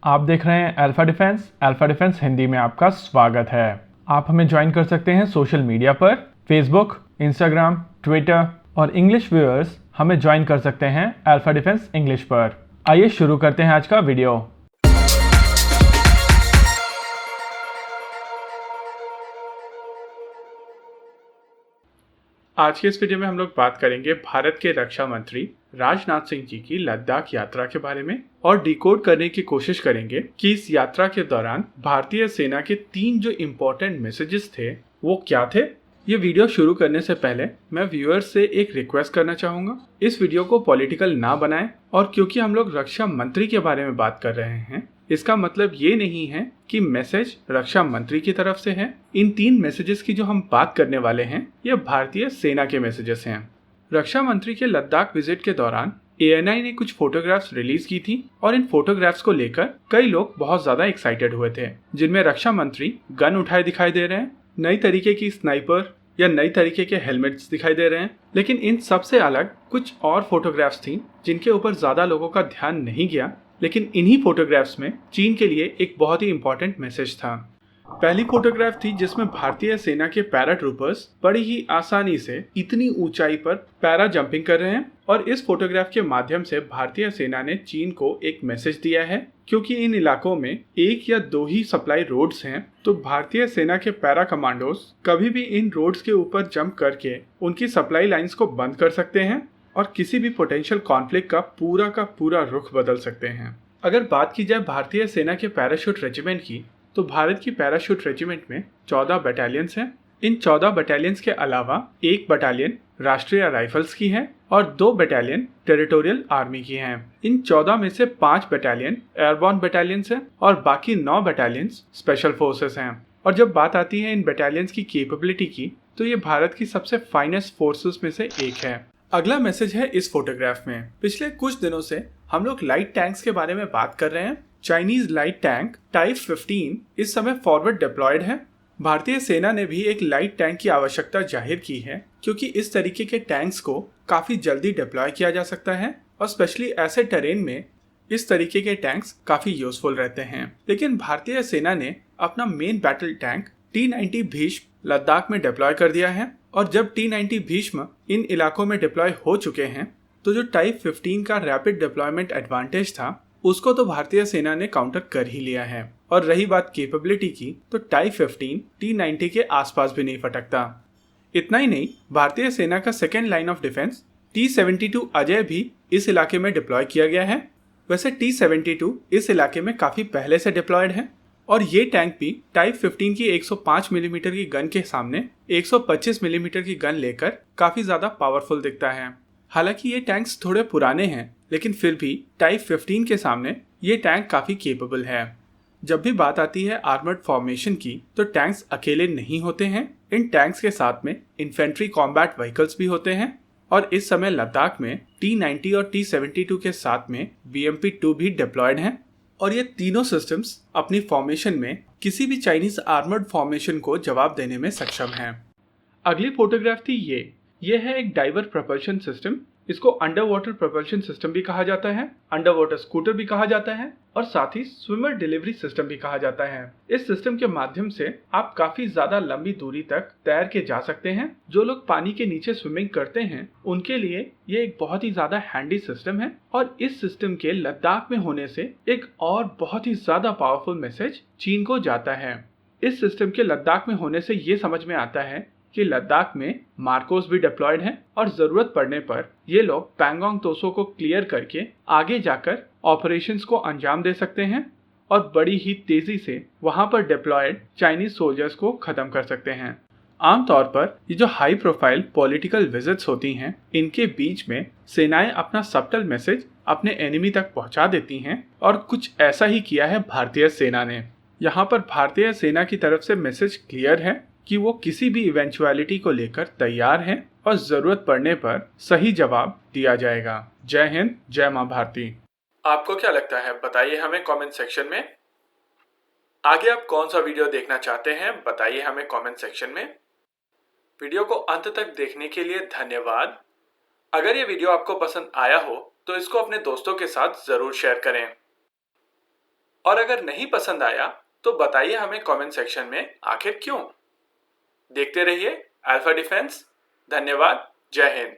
आप देख रहे हैं अल्फा डिफेंस हिंदी में आपका स्वागत है। आप हमें ज्वाइन कर सकते हैं सोशल मीडिया पर, फेसबुक, इंस्टाग्राम, ट्विटर और इंग्लिश व्यूअर्स हमें ज्वाइन कर सकते हैं अल्फा डिफेंस इंग्लिश पर। आइए शुरू करते हैं आज का वीडियो। आज के इस वीडियो में हम लोग बात करेंगे भारत के रक्षा मंत्री राजनाथ सिंह जी की लद्दाख यात्रा के बारे में और डिकोड करने की कोशिश करेंगे कि इस यात्रा के दौरान भारतीय सेना के 3 जो इम्पोर्टेंट मैसेजेस थे वो क्या थे। ये वीडियो शुरू करने से पहले मैं व्यूअर्स से एक रिक्वेस्ट करना चाहूंगा, इस वीडियो को पॉलिटिकल ना बनाएं। और क्योंकि हम लोग रक्षा मंत्री के बारे में बात कर रहे हैं, इसका मतलब ये नहीं है कि मैसेज रक्षा मंत्री की तरफ से है। इन 3 मैसेजेस की जो हम बात करने वाले हैं ये भारतीय सेना के मैसेजेस हैं। रक्षा मंत्री के लद्दाख विजिट के दौरान ANI ने कुछ फोटोग्राफ्स रिलीज की थी और इन फोटोग्राफ्स को लेकर कई लोग बहुत ज्यादा एक्साइटेड हुए थे, जिनमें रक्षा मंत्री गन उठाए दिखाई दे रहे हैं, नई तरीके की स्नाइपर या नई तरीके के हेलमेट्स दिखाई दे रहे हैं। लेकिन इन सबसे अलग कुछ और फोटोग्राफ्स थी जिनके ऊपर ज्यादा लोगों का ध्यान नहीं गया, लेकिन इन्हीं फोटोग्राफ्स में चीन के लिए एक बहुत ही इंपॉर्टेंट मैसेज था। पहली फोटोग्राफ थी जिसमें भारतीय सेना के पैरा ट्रूपर्स बड़ी ही आसानी से इतनी ऊंचाई पर पैरा जंपिंग कर रहे हैं और इस फोटोग्राफ के माध्यम से भारतीय सेना ने चीन को एक मैसेज दिया है। क्योंकि इन इलाकों में 1 या 2 ही सप्लाई रोड्स हैं, तो भारतीय सेना के पैरा कमांडोस कभी भी इन रोड्स के ऊपर जंप करके उनकी सप्लाई लाइंस को बंद कर सकते हैं और किसी भी पोटेंशियल कॉन्फ्लिक्ट का पूरा रुख बदल सकते हैं। अगर बात की जाए भारतीय सेना के पैराशूट रेजिमेंट की, तो भारत की पैराशूट रेजिमेंट में 14 बटालियंस हैं। इन 14 बटालियंस के अलावा 1 बटालियन राष्ट्रीय राइफल्स की है और 2 बटालियन टेरिटोरियल आर्मी की हैं। इन 14 में से 5 बटालियन एयरबॉर्न बटालियंस हैं और बाकी 9 बटालियंस स्पेशल फोर्सेस हैं। और जब बात आती है इन बटालियंस की कैपेबिलिटी की, तो ये भारत की सबसे फाइनेस्ट फोर्सेस में से एक है। अगला मैसेज है इस फोटोग्राफ में। पिछले कुछ दिनों से हम लोग लाइट टैंक्स के बारे में बात कर रहे हैं। चाइनीज लाइट टैंक टाइप 15 इस समय फॉरवर्ड डिप्लॉयड है। भारतीय सेना ने भी एक लाइट टैंक की आवश्यकता जाहिर की है, क्योंकि इस तरीके के टैंक्स को काफी जल्दी डिप्लॉय किया जा सकता है और स्पेशली ऐसे टेरेन में इस तरीके के टैंक्स काफी यूजफुल रहते हैं। लेकिन भारतीय सेना ने अपना main battle tank T-90 Bhishma Ladakh में डिप्लॉय कर दिया है और जब T-90 भीष्म इन इलाकों में डिप्लॉय हो चुके हैं, तो जो टाइप 15 का रैपिड डिप्लॉयमेंट एडवांटेज था उसको तो भारतीय सेना ने काउंटर कर ही लिया है। और रही बात कैपेबिलिटी की, तो टाइप 15 T-90 के आसपास भी नहीं फटकता। इतना ही नहीं, भारतीय सेना का second line of defence T-72 Ajay भी इस इलाके में डिप्लॉय किया गया है। वैसे T-72 इस इलाके में काफी पहले से डिप्लॉयड है और ये टैंक भी टाइप 15 की 105 मिलीमीटर की गन के सामने 125 मिलीमीटर की गन लेकर काफी ज्यादा पावरफुल दिखता है। हालांकि ये टैंक्स थोड़े पुराने हैं, लेकिन फिर भी टाइप 15 के सामने ये टैंक काफी केपेबल है। जब भी बात आती है आर्मर्ड फॉर्मेशन की, तो टैंक्स अकेले नहीं होते हैं। इन टैंक्स के साथ में इन्फेंट्री कॉम्बैट व्हीकल्स भी होते हैं और इस समय लद्दाख में T-90 और T-72 के साथ में BMP-2 भी डिप्लॉयड हैं और ये तीनों सिस्टम्स अपनी फॉर्मेशन में किसी भी चाइनीज आर्मर्ड फॉर्मेशन को जवाब देने में सक्षम हैं। अगली फोटोग्राफ थी ये है एक डाइवर प्रपल्शन सिस्टम। इसको अंडर वाटर प्रपल्शन सिस्टम भी कहा जाता है, अंडर वाटर स्कूटर भी कहा जाता है और साथ ही स्विमर डिलीवरी सिस्टम भी कहा जाता है। इस सिस्टम के माध्यम से आप काफी ज्यादा लंबी दूरी तक तैर के जा सकते हैं। जो लोग पानी के नीचे स्विमिंग करते हैं उनके लिए ये एक बहुत ही ज्यादा हैंडी सिस्टम है और इस सिस्टम के लद्दाख में होने से एक और बहुत ही ज्यादा पावरफुल मैसेज चीन को जाता है। इस सिस्टम के लद्दाख में होने से ये समझ में आता है कि लद्दाख में मार्कोस भी डिप्लॉयड हैं और जरूरत पड़ने पर ये लोग पैंगोंग तोसो को क्लियर करके आगे जाकर ऑपरेशंस को अंजाम दे सकते हैं और बड़ी ही तेजी से वहां पर डिप्लॉयड चाइनीज सोल्जर्स को खत्म कर सकते हैं। आमतौर पर ये जो हाई प्रोफाइल पॉलिटिकल विजिट्स होती हैं, इनके बीच में सेनाएं अपना सबटल मैसेज अपने एनिमी तक पहुंचा देती हैं और कुछ ऐसा ही किया है भारतीय सेना ने। यहाँ पर भारतीय सेना की तरफ से मैसेज क्लियर है कि वो किसी भी इवेंचुअलिटी को लेकर तैयार हैं और जरूरत पड़ने पर सही जवाब दिया जाएगा। जय हिंद, जय मां भारती। आपको क्या लगता है बताइए हमें कमेंट सेक्शन में। आगे आप कौन सा वीडियो देखना चाहते हैं बताइए हमें कमेंट सेक्शन में। वीडियो को अंत तक देखने के लिए धन्यवाद। अगर ये वीडियो आपको पसंद आया हो तो इसको अपने दोस्तों के साथ जरूर शेयर करें। और अगर नहीं पसंद आया तो बताइए हमें कमेंट सेक्शन में आखिर क्यों। देखते रहिए अल्फा डिफेंस। धन्यवाद। जय हिंद।